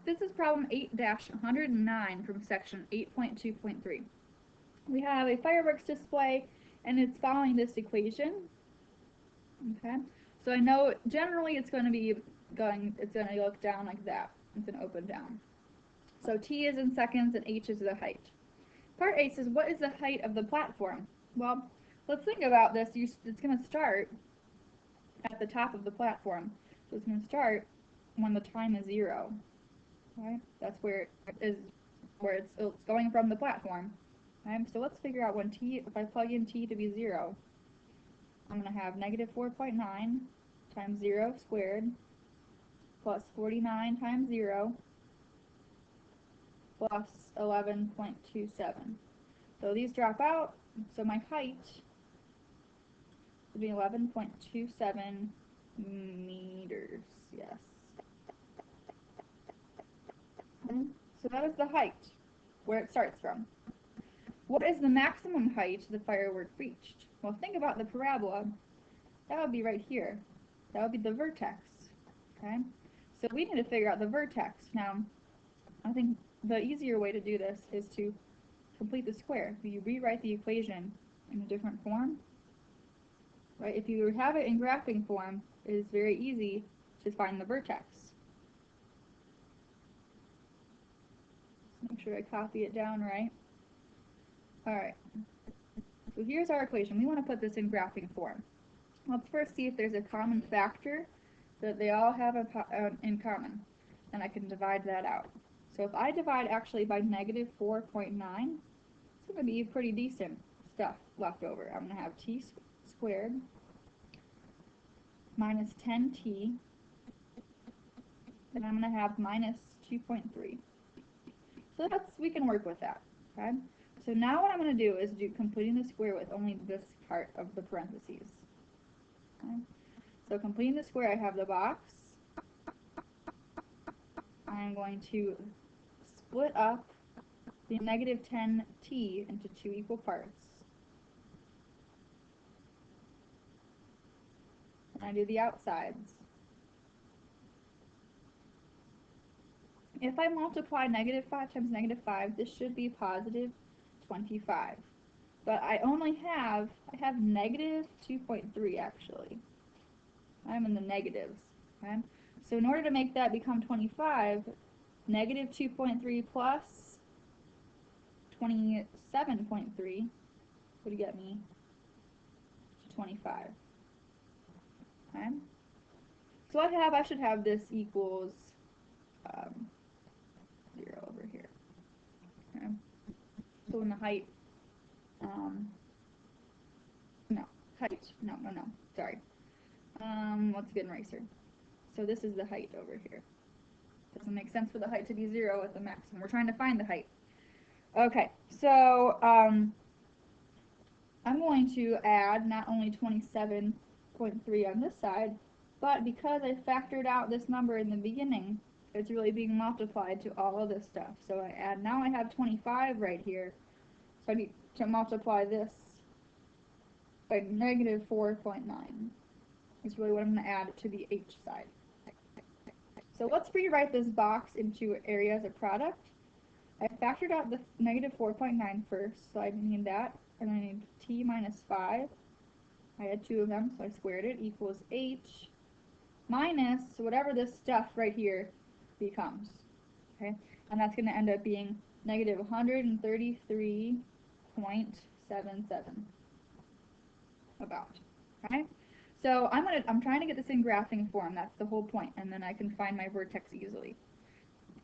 This is problem 8-109 from section 8.2.3. We have a fireworks display and it's following this equation. Okay, so I know generally it's going to look down like that. It's going to open down. So t is in seconds and h is the height. Part A says, what is the height of the platform? Well, let's think about this. It's going to start at the top of the platform. So it's going to start when the time is 0. Right? That's where it's going from the platform. Right? So let's figure out when if I plug in t to be 0, I'm going to have negative 4.9 times 0 squared plus 49 times 0 plus 11.27. So these drop out, so my height would be 11.27 meters, yes. So that is the height, where it starts from. What is the maximum height the firework reached? Well, think about the parabola. That would be right here. That would be the vertex, okay? So we need to figure out the vertex. Now, I think the easier way to do this is to complete the square. You rewrite the equation in a different form, right? If you have it in graphing form, it is very easy to find the vertex. Make sure I copy it down right. Alright, so here's our equation. We want to put this in graphing form. Let's first see if there's a common factor that they all have in common, and I can divide that out. So if I divide actually by negative 4.9, it's going to be pretty decent stuff left over. I'm going to have t squared minus 10t, and I'm going to have minus 2.3. So we can work with that, okay? So now what I'm going to do is completing the square with only this part of the parentheses. Okay? So completing the square, I have the box. I'm going to split up the negative 10t into 2 equal parts. And I do the outsides. If I multiply negative 5 times negative 5, this should be positive 25. But I have negative 2.3 actually. I'm in the negatives. Okay? So in order to make that become 25, negative 2.3 plus 27.3 would get me to 25. Okay? So I should have this equals 0 over here. Okay? So in the height, sorry. Let's get an eraser. So this is the height over here. Doesn't make sense for the height to be 0 at the maximum. We're trying to find the height. Okay, so I'm going to add not only 27.3 on this side, but because I factored out this number in the beginning, it's really being multiplied to all of this stuff. So now I have 25 right here. So I need to multiply this by negative 4.9. Is really what I'm going to add to the h side. So let's rewrite this box into areas of product. I factored out the negative 4.9 first, so I need that. And I need t minus 5. I had 2 of them, so I squared it, equals h minus whatever this stuff right here becomes. Okay, and that's going to end up being negative 133.77 about. Okay, so I'm trying to get this in graphing form. That's the whole point, and then I can find my vertex easily.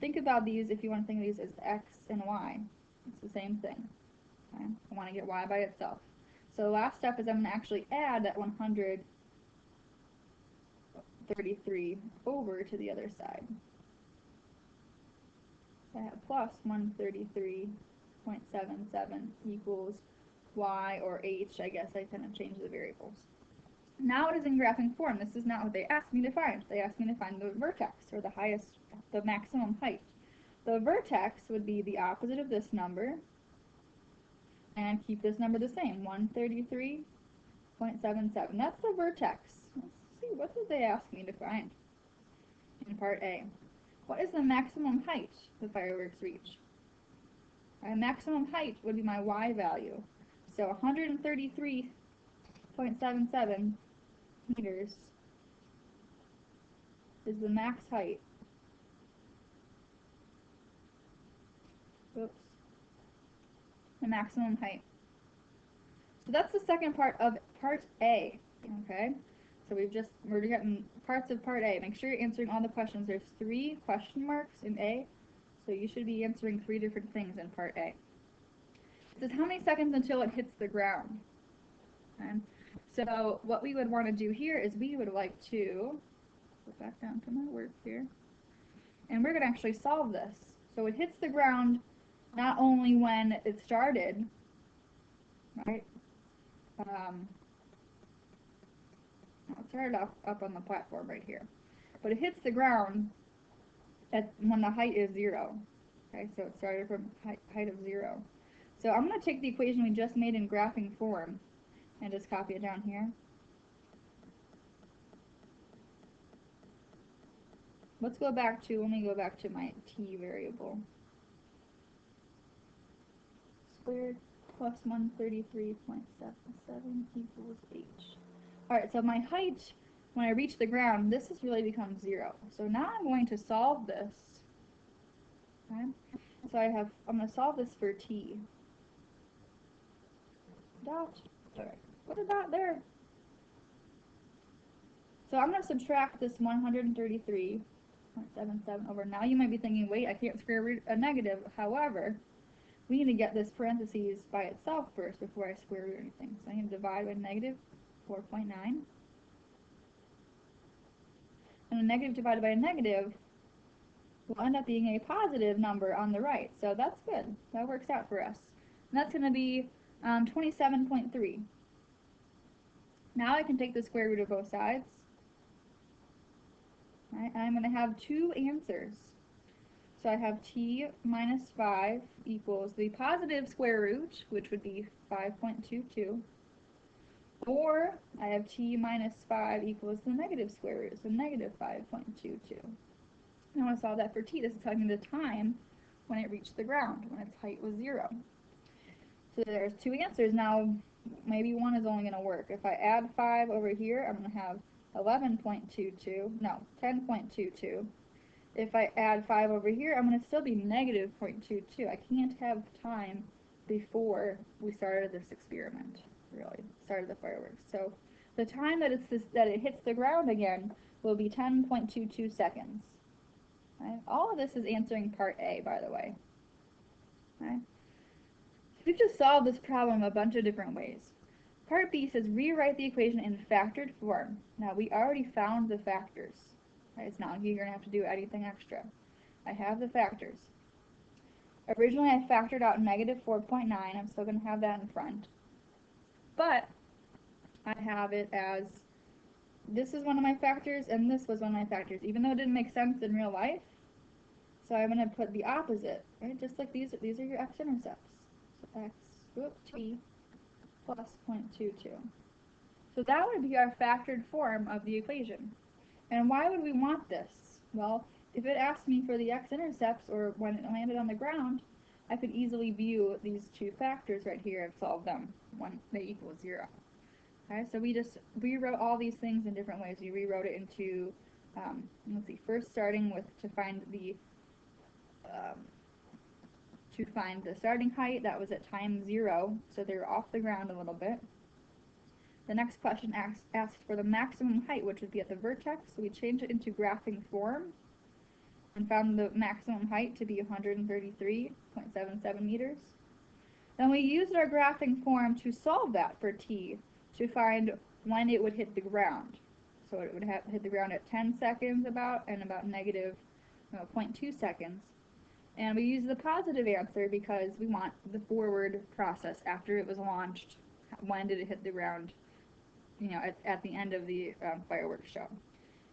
Think about these if you want to think of these as x and y. It's the same thing. Okay? I want to get y by itself. So the last step is I'm going to actually add that 133 over to the other side. I have plus 133.77 equals y or h. I guess I kind of changed the variables. Now it is in graphing form. This is not what they asked me to find. They asked me to find the vertex, or the maximum height. The vertex would be the opposite of this number, and keep this number the same, 133.77. That's the vertex. Let's see, what did they ask me to find in part A? what is the maximum height the fireworks reach? My maximum height would be my y value. So 133.77 meters is the max height. Oops. The maximum height. So that's the second part of part A. Okay? So we're getting parts of part A. Make sure you're answering all the questions. There's 3 question marks in A. So you should be answering 3 different things in part A. It says how many seconds until it hits the ground? Okay? So what we would want to do here is we would like to go back down to my work here. And we're going to actually solve this. So it hits the ground not only when it started, right? It started up on the platform right here. But it hits the ground when the height is 0. Okay, so it started from height of 0. So I'm going to take the equation we just made in graphing form and just copy it down here. Let me go back to my t variable. Squared plus 133.77 equals h. Alright, so my height, when I reach the ground, this has really become 0. So now I'm going to solve this. Okay? So I'm going to solve this for t. Dot. Sorry. What a dot there. So I'm going to subtract this 133.77 over. Now you might be thinking, wait, I can't square root a negative. However, we need to get this parentheses by itself first before I square root anything. So I need to divide by negative 4.9. And a negative divided by a negative will end up being a positive number on the right. So that's good. That works out for us. And that's going to be 27.3. Now I can take the square root of both sides. Right, and I'm going to have 2 answers. So I have t minus 5 equals the positive square root, which would be 5.22. Or I have t minus 5 equals the negative square root, so negative 5.22. I want to solve that for t. This is telling me the time when it reached the ground, when its height was 0. So there's 2 answers. Now, maybe one is only going to work. If I add 5 over here, I'm going to have 10.22. If I add 5 over here, I'm going to still be negative 0.22. I can't have time before we started this experiment, really, started the fireworks. So the time that it hits the ground again will be 10.22 seconds. Right? All of this is answering part A, by the way. Right? We've just solved this problem a bunch of different ways. Part B says rewrite the equation in factored form. Now we already found the factors. Right? It's not like you're going to have to do anything extra. I have the factors. Originally I factored out negative 4.9. I'm still going to have that in front. But I have it as this is one of my factors and this was one of my factors, even though it didn't make sense in real life. So I'm going to put the opposite, right? Just like these are your x-intercepts. So t plus 0.22. So that would be our factored form of the equation. And why would we want this? Well, if it asked me for the x-intercepts or when it landed on the ground, I could easily view these 2 factors right here and solve them when they equal 0. Okay, so we just rewrote all these things in different ways. We rewrote it into, let's see, first starting with to find the starting height. That was at time 0, so they're off the ground a little bit. The next question asked for the maximum height, which would be at the vertex, so we changed it into graphing form and found the maximum height to be 133.77 meters. Then we used our graphing form to solve that for t, to find when it would hit the ground. So it would hit the ground at 10 seconds and about negative 0.2 seconds. And we use the positive answer because we want the forward process after it was launched. When did it hit the ground, at the end of the fireworks show.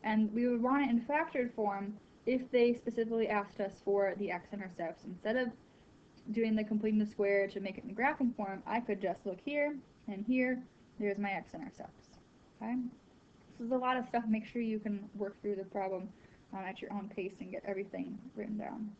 And we would want it in factored form if they specifically asked us for the x-intercepts. Instead of doing the completing the square to make it in the graphing form, I could just look here and here, there's my x-intercepts. Okay? This is a lot of stuff. Make sure you can work through the problem at your own pace and get everything written down.